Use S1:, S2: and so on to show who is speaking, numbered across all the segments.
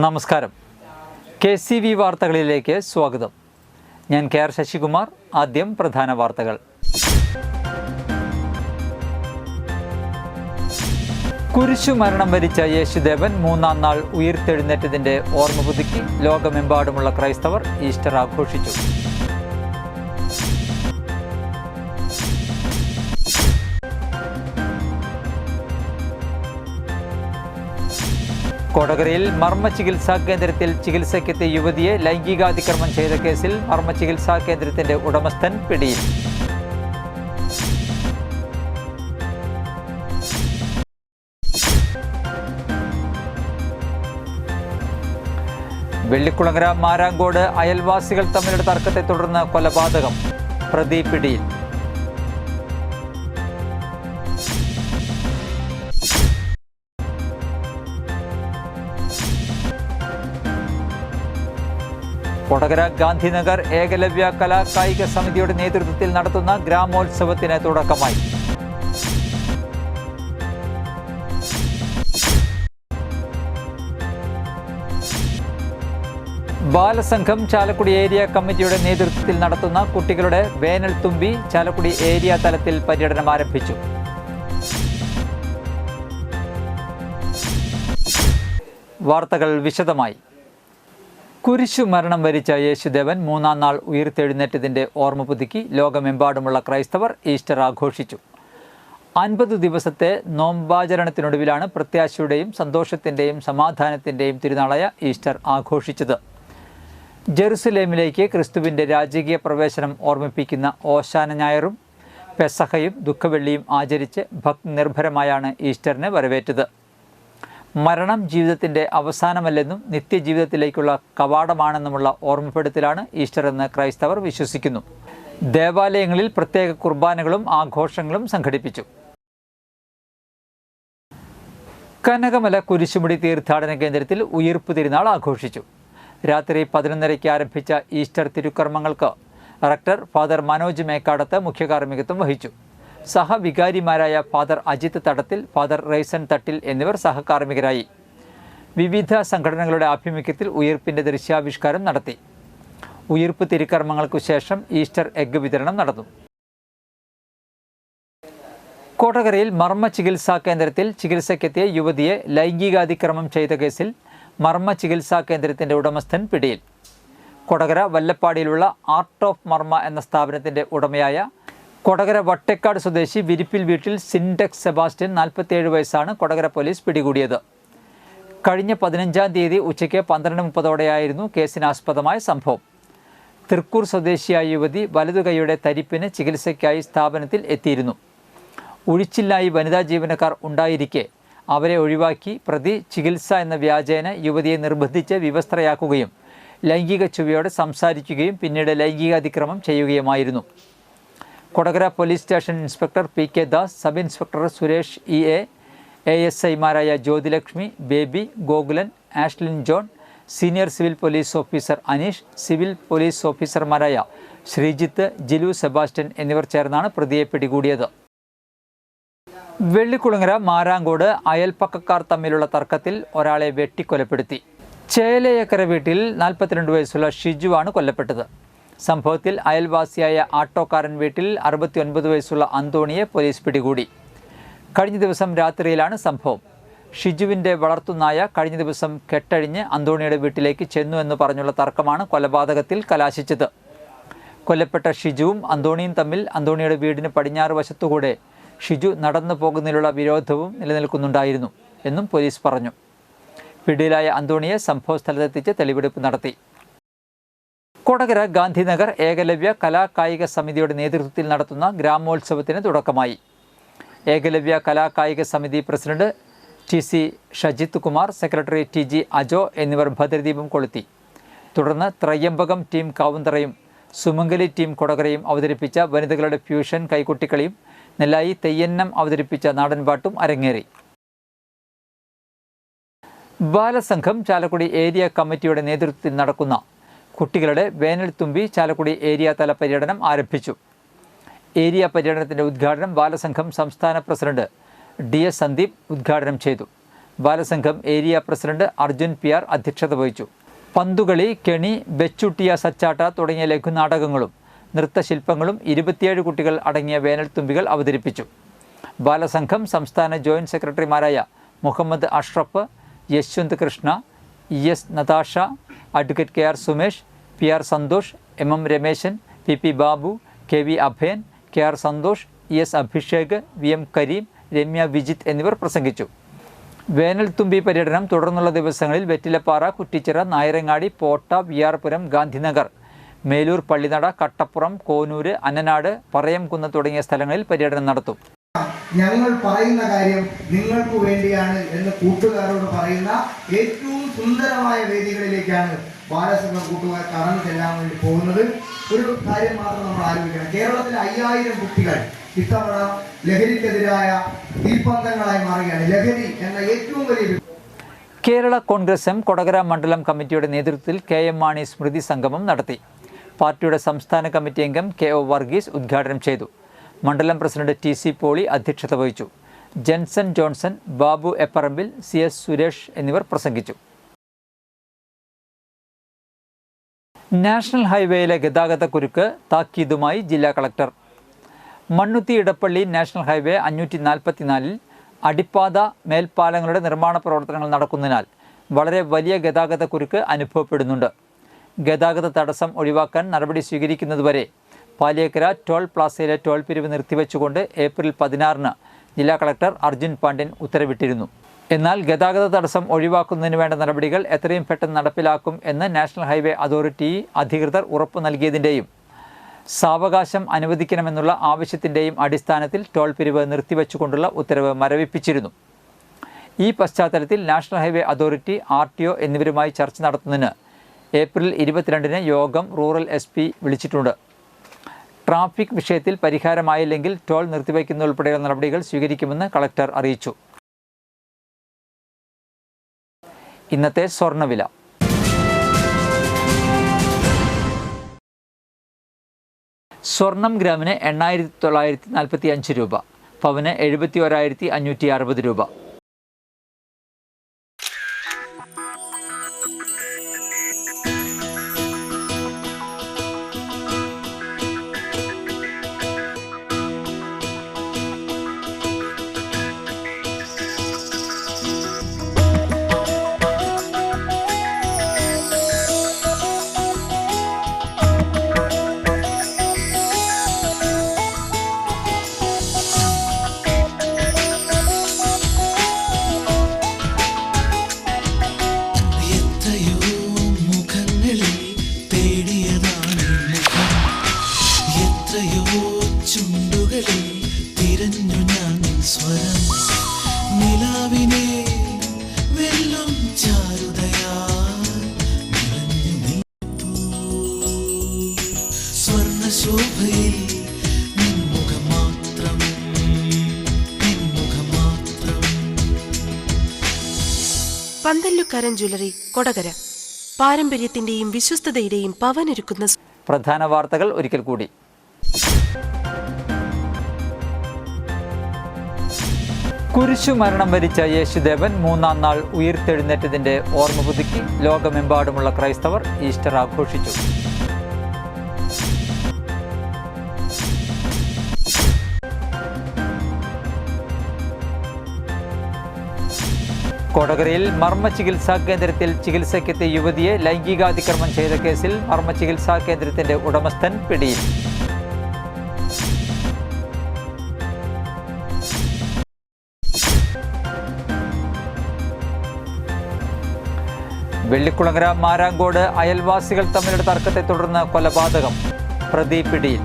S1: നമസ്കാരം. KCV വാർത്തകളിലേക്ക് സ്വാഗതം. ഞാൻ KR ശശികുമാർ. ആദ്യം പ്രധാന വാർത്തകൾ. കുരിശു മരണം വരിച്ച യേശുദേവൻ മൂന്നാം നാൾ ഉയിർത്തെഴുന്നേറ്റതിൻ്റെ ഓർമ്മ പുതുക്കി ലോകമെമ്പാടുമുള്ള ക്രൈസ്തവർ ഈസ്റ്റർ ആഘോഷിച്ചു. കൊടകരയിൽ മർമ്മ ചികിത്സാ കേന്ദ്രത്തിൽ ചികിത്സയ്ക്കെത്തിയ യുവതിയെ ലൈംഗികാതിക്രമം ചെയ്ത കേസിൽ മർമ്മ ചികിത്സാ കേന്ദ്രത്തിന്റെ ഉടമസ്ഥൻ പിടിയിൽ. വെള്ളിക്കുളങ്ങര മാരാങ്കോട് അയൽവാസികൾ തമ്മിലുള്ള തർക്കത്തെ തുടർന്ന് കൊലപാതകം. പ്രതി പിടിയിൽ. കൊടകര ഗാന്ധിനഗർ ഏകലവ്യ കലാകായിക സമിതിയുടെ നേതൃത്വത്തിൽ നടത്തുന്ന ഗ്രാമോത്സവത്തിന് തുടക്കമായി. ബാലസംഘം ചാലക്കുടി ഏരിയ കമ്മിറ്റിയുടെ നേതൃത്വത്തിൽ നടത്തുന്ന കുട്ടികളുടെ വേനൽ തുമ്പി ചാലക്കുടി ഏരിയ തലത്തിൽ പര്യടനം ആരംഭിച്ചു. വാർത്തകൾ വിശദമായി. കുരിശു മരണം വരിച്ച യേശുദേവൻ മൂന്നാം നാൾ ഉയിർത്തെഴുന്നേറ്റതിൻ്റെ ഓർമ്മ പുതുക്കി ലോകമെമ്പാടുമുള്ള ക്രൈസ്തവർ ഈസ്റ്റർ ആഘോഷിച്ചു. 50 ദിവസത്തെ നോമ്പാചരണത്തിനൊടുവിലാണ് പ്രത്യാശയുടെയും സന്തോഷത്തിൻ്റെയും സമാധാനത്തിൻ്റെയും തിരുനാളായ ഈസ്റ്റർ ആഘോഷിച്ചത്. ജെറുസലേമിലേക്ക് ക്രിസ്തുവിൻ്റെ രാജകീയ പ്രവേശനം ഓർമ്മിപ്പിക്കുന്ന ഓശാന ഞായറും പെസഹയും ദുഃഖവെള്ളിയും ആചരിച്ച് ഭക്തി നിർഭരമായാണ് ഈസ്റ്ററിനെ വരവേറ്റത്. മരണം ജീവിതത്തിൻ്റെ അവസാനമല്ലെന്നും നിത്യജീവിതത്തിലേക്കുള്ള കവാടമാണെന്നുമുള്ള ഓർമ്മപ്പെടുത്തലാണ് ഈസ്റ്റർ എന്ന് ക്രൈസ്തവർ വിശ്വസിക്കുന്നു. ദേവാലയങ്ങളിൽ പ്രത്യേക കുർബാനകളും ആഘോഷങ്ങളും സംഘടിപ്പിച്ചു. കനകമല കുരിശുമുടി തീർത്ഥാടന കേന്ദ്രത്തിൽ ഉയിർപ്പ് തിരുനാൾ ആഘോഷിച്ചു. രാത്രി 11:30 ആരംഭിച്ച Easter തിരുക്കർമ്മങ്ങൾക്ക് rector father Manoj Mekkadath മുഖ്യകാർമ്മികത്വം വഹിച്ചു. സഹവികാരിമാരായ ഫാദർ അജിത് തടത്തിൽ, ഫാദർ റൈസൻ തട്ടിൽ എന്നിവർ സഹകാർമ്മികരായി. വിവിധ സംഘടനകളുടെ ആഭിമുഖ്യത്തിൽ ഉയിർപ്പിൻ്റെ ദൃശ്യാവിഷ്കാരം നടത്തി. ഉയിർപ്പ് തിരുക്കർമ്മങ്ങൾക്കു ശേഷം ഈസ്റ്റർ എഗ്ഗ് വിതരണം നടന്നു. കൊടകരയിൽ മർമ്മ ചികിത്സാ കേന്ദ്രത്തിൽ ചികിത്സയ്ക്കെത്തിയ യുവതിയെ ലൈംഗികാതിക്രമം ചെയ്ത കേസിൽ മർമ്മ ചികിത്സാ കേന്ദ്രത്തിൻ്റെ ഉടമസ്ഥൻ പിടിയിൽ. കൊടകര വല്ലപ്പാടിയിലുള്ള ആർട്ട് ഓഫ് മർമ്മ എന്ന സ്ഥാപനത്തിൻ്റെ ഉടമയായ കൊടകര വട്ടേക്കാട് സ്വദേശി വിരിപ്പിൽ വീട്ടിൽ സിൻഡെക്സ് സെബാസ്റ്റ്യൻ 47 വയസ്സാണ് കൊടകര പോലീസ് പിടികൂടിയത്. കഴിഞ്ഞ 15-ാം തീയതി ഉച്ചയ്ക്ക് 12:30 കേസിനാസ്പദമായ സംഭവം. തൃക്കൂർ സ്വദേശിയായ യുവതി വലതുകൈയുടെ തരിപ്പിന് ചികിത്സയ്ക്കായി സ്ഥാപനത്തിൽ എത്തിയിരുന്നു. ഒഴിച്ചില്ലായി വനിതാ ജീവനക്കാർ ഉണ്ടായിരിക്കെ അവരെ ഒഴിവാക്കി പ്രതി ചികിത്സ എന്ന വ്യാജേന യുവതിയെ നിർബന്ധിച്ച് വിവസ്ത്രയാക്കുകയും ലൈംഗിക ചുവയോടെ സംസാരിക്കുകയും പിന്നീട് ലൈംഗികാതിക്രമം ചെയ്യുകയുമായിരുന്നു. Kodakara police station inspector PK Das, sub inspector Suresh EA, ASIമാരായ Jyothilakshmi, Baby, Gokulan, Ashlin John, senior civil police officer Aneesh, civil police ഓഫീസർമാരായ ശ്രീജിത്ത്, ജിലു സെബാസ്റ്റ്യൻ എന്നിവർ ചേർന്നാണ് പ്രതിയെ പിടികൂടിയത്. വെള്ളിക്കുളങ്ങര മാരാങ്കോട് അയൽപ്പക്കക്കാർ തമ്മിലുള്ള തർക്കത്തിൽ ഒരാളെ വെട്ടിക്കൊലപ്പെടുത്തി. ചേലയക്കര വീട്ടിൽ 42 വയസ്സുള്ള ഷിജുവാണ് കൊല്ലപ്പെട്ടത്. സംഭവത്തിൽ അയൽവാസിയായ ആട്ടോക്കാരൻ വീട്ടിൽ 69 വയസ്സുള്ള അന്തോണിയെ പോലീസ് പിടികൂടി. കഴിഞ്ഞ ദിവസം രാത്രിയിലാണ് സംഭവം. ഷിജുവിൻ്റെ വളർത്തുനായ കഴിഞ്ഞ ദിവസം കെട്ടഴിഞ്ഞ് അന്തോണിയുടെ വീട്ടിലേക്ക് ചെന്നു എന്ന് പറഞ്ഞുള്ള തർക്കമാണ് കൊലപാതകത്തിൽ കലാശിച്ചത്. കൊല്ലപ്പെട്ട ഷിജുവും അന്തോണിയും തമ്മിൽ അന്തോണിയുടെ വീടിന് പടിഞ്ഞാറ് വശത്തുകൂടെ ഷിജു നടന്നു പോകുന്നതിലുള്ള വിരോധവും നിലനിൽക്കുന്നുണ്ടായിരുന്നു എന്നും പോലീസ് പറഞ്ഞു. പിടിയിലായ അന്തോണിയെ സംഭവസ്ഥലത്തെത്തിച്ച് തെളിവെടുപ്പ് നടത്തി. കൊടകര ഗാന്ധിനഗർ ഏകലവ്യ കലാകായിക സമിതിയുടെ നേതൃത്വത്തിൽ നടത്തുന്ന ഗ്രാമോത്സവത്തിന് തുടക്കമായി. ഏകലവ്യ കലാകായിക സമിതി president TC Shajith Kumar, secretary TG Ajo എന്നിവർ ഭദ്രദീപം കൊളുത്തി. തുടർന്ന് ത്രയംബകം ടീം കാവുന്തറയും സുമംഗലി ടീം കൊടകരയും അവതരിപ്പിച്ച വനിതകളുടെ ഫ്യൂഷൻ കൈകൊട്ടിക്കളിയും നെല്ലായി തെയ്യന്നം അവതരിപ്പിച്ച നാടൻപാട്ടും അരങ്ങേറി. ബാലസംഘം ചാലക്കുടി ഏരിയ കമ്മിറ്റിയുടെ നേതൃത്വത്തിൽ നടക്കുന്ന കുട്ടികളുടെ വേനൽ തുമ്പി ചാലക്കുടി ഏരിയ തല പര്യടനം ആരംഭിച്ചു. ഏരിയ പര്യടനത്തിൻ്റെ ഉദ്ഘാടനം ബാലസംഘം സംസ്ഥാന പ്രസിഡന്റ് DS സന്ദീപ് ഉദ്ഘാടനം ചെയ്തു. Balasangham area president Arjun PR അധ്യക്ഷത വഹിച്ചു. പന്തുകളി, കെണി, ബെച്ചുട്ടിയ സച്ചാട്ട തുടങ്ങിയ ലഘുനാടകങ്ങളും നൃത്തശില്പങ്ങളും 27 കുട്ടികൾ അടങ്ങിയ വേനൽത്തുമ്പികൾ അവതരിപ്പിച്ചു. ബാലസംഘം സംസ്ഥാന ജോയിന്റ് സെക്രട്ടറിമാരായ Muhammad Ashraf, Yashwant Krishna, ES Natasha, advocate KR Sumesh, PR Santhosh, MM Rameshan, PP Babu, KV Abhayan, KR Santhosh, ES Abhishek, VM Kareem, Ramya Vijith എന്നിവർ പ്രസംഗിച്ചു. വേനൽത്തുമ്പി പര്യടനം തുടർന്നുള്ള ദിവസങ്ങളിൽ വെറ്റിലപ്പാറ, കുറ്റിച്ചിറ, നായരങ്ങാടി, പോട്ട, VR പുരം, ഗാന്ധിനഗർ, മേലൂർ, പള്ളിനട, കട്ടപ്പുറം, കോനൂര്, അന്നനാട്, പറയംകുന്ന് തുടങ്ങിയ സ്ഥലങ്ങളിൽ പര്യടനം നടത്തും.
S2: ഞങ്ങൾ പറയുന്ന കാര്യം നിങ്ങൾക്ക് വേണ്ടിയാണ് എന്ന് കൂട്ടുകാരോട് പറയുന്ന ഏറ്റവും സുന്ദരമായ വേദികളിലേക്കാണ് ബാലസംഘം കൂട്ടുകാർ കടന്നു ചെല്ലാൻ വേണ്ടി പോകുന്നത്. ഒരു കാര്യം മാത്രം നമ്മൾ ആലോചിക്കണം. കേരളത്തിലെ 5000 കുട്ടികൾ ഇത്തവണ ലഹരിക്കെതിരായ തീപ്പന്തങ്ങളായി മാറുകയാണ്. ലഹരി എന്ന ഏറ്റവും വലിയ
S1: കേരള കോൺഗ്രസ് എം കൊടകര മണ്ഡലം കമ്മിറ്റിയുടെ നേതൃത്വത്തിൽ KM മാണി സ്മൃതി സംഗമം നടത്തി. പാർട്ടിയുടെ സംസ്ഥാന കമ്മിറ്റി അംഗം KO വർഗീസ് ഉദ്ഘാടനം ചെയ്തു. മണ്ഡലം പ്രസിഡന്റ് TC പോളി അധ്യക്ഷത വഹിച്ചു. ജെൻസൺ ജോൺസൺ, ബാബു എപ്പറമ്പിൽ, CS സുരേഷ് എന്നിവർ പ്രസംഗിച്ചു. നാഷണൽ ഹൈവേയിലെ ഗതാഗതക്കുരുക്ക് താക്കീതുമായി ജില്ലാ collector. Mannuthy Edappally national highway 544-ൽ അടിപ്പാത, മേൽപ്പാലങ്ങളുടെ നിർമ്മാണ പ്രവർത്തനങ്ങൾ നടക്കുന്നതിനാൽ വളരെ വലിയ ഗതാഗതക്കുരുക്ക് അനുഭവപ്പെടുന്നുണ്ട്. ഗതാഗത തടസ്സം ഒഴിവാക്കാൻ നടപടി സ്വീകരിക്കുന്നതുവരെ പാലിയേക്കര ടോൾ പ്ലാസയിലെ ടോൾ പിരിവ് നിർത്തിവെച്ചുകൊണ്ട് ഏപ്രിൽ 16-ന് ജില്ലാ കളക്ടർ അർജുൻ പാണ്ഡ്യൻ ഉത്തരവിട്ടിരുന്നു. എന്നാൽ ഗതാഗത തടസ്സം ഒഴിവാക്കുന്നതിന് വേണ്ട നടപടികൾ എത്രയും പെട്ടെന്ന് നടപ്പിലാക്കും എന്ന് നാഷണൽ ഹൈവേ അതോറിറ്റി അധികൃതർ ഉറപ്പു നൽകിയതിൻ്റെയും സാവകാശം അനുവദിക്കണമെന്നുള്ള ആവശ്യത്തിൻ്റെയും അടിസ്ഥാനത്തിൽ ടോൾ പിരിവ് നിർത്തിവെച്ചുകൊണ്ടുള്ള ഉത്തരവ് മരവിപ്പിച്ചിരുന്നു. ഈ പശ്ചാത്തലത്തിൽ നാഷണൽ ഹൈവേ അതോറിറ്റി, RTO എന്നിവരുമായി ചർച്ച നടത്തുന്നതിന് ഏപ്രിൽ 22-ന് യോഗം റൂറൽ SP വിളിച്ചിട്ടുണ്ട്. ട്രാഫിക് വിഷയത്തിൽ പരിഹാരമായില്ലെങ്കിൽ ടോൾ നിർത്തിവയ്ക്കുന്നതുൾപ്പെടെയുള്ള നടപടികൾ സ്വീകരിക്കുമെന്ന് കളക്ടർ അറിയിച്ചു. ഇന്നത്തെ സ്വർണ്ണവില. സ്വർണം ഗ്രാമിന് 8,945 രൂപ, പവന് 71,560 രൂപ.
S3: പന്തല്ലുക്കാരൻ ജ്വല്ലറി, കൊടകര. പാരമ്പര്യത്തിന്റെയും വിശ്വസ്തതയുടെയും പവനൊരുക്കുന്ന.
S1: പ്രധാന വാർത്തകൾ ഒരിക്കൽ കൂടി. കുരിശു മരണം വരിച്ച യേശുദേവൻ 3-ാം നാൾ ഉയിർത്തെഴുന്നേറ്റതിന്റെ ഓർമ്മ പുതുക്കി ലോകമെമ്പാടുമുള്ള ക്രൈസ്തവർ ഈസ്റ്റർ ആഘോഷിച്ചു. കൊടകരയിൽ മർമ്മ ചികിത്സാ കേന്ദ്രത്തിൽ ചികിത്സയ്ക്കെത്തിയ യുവതിയെ ലൈംഗികാതിക്രമം ചെയ്ത കേസിൽ മർമ്മ ചികിത്സാ കേന്ദ്രത്തിന്റെ ഉടമസ്ഥൻ പിടിയിൽ. വെള്ളിക്കുളങ്ങര മാരാങ്കോട് അയൽവാസികൾ തമ്മിലുള്ള തർക്കത്തെ തുടർന്ന് കൊലപാതകം, പ്രതി പിടിയിൽ.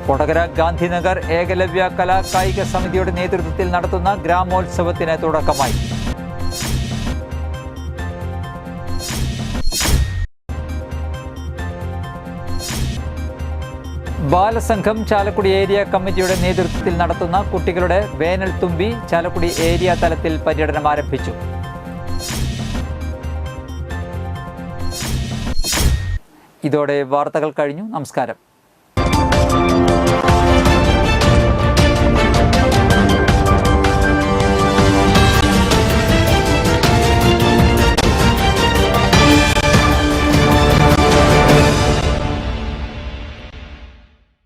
S1: കൊടകര ഗാന്ധിനഗർ ഏകലവ്യ കലാ കായിക സമിതിയുടെ നേതൃത്വത്തിൽ നടത്തുന്ന ഗ്രാമോത്സവത്തിന് തുടക്കമായി. ബാലസംഘം ചാലക്കുടി ഏരിയ കമ്മിറ്റിയുടെ നേതൃത്വത്തിൽ നടത്തുന്ന കുട്ടികളുടെ വേനൽത്തുമ്പി ചാലക്കുടി ഏരിയ തലത്തിൽ പര്യടനം ആരംഭിച്ചു. ഇതോടെ വാർത്തകൾ കഴിഞ്ഞു. നമസ്കാരം.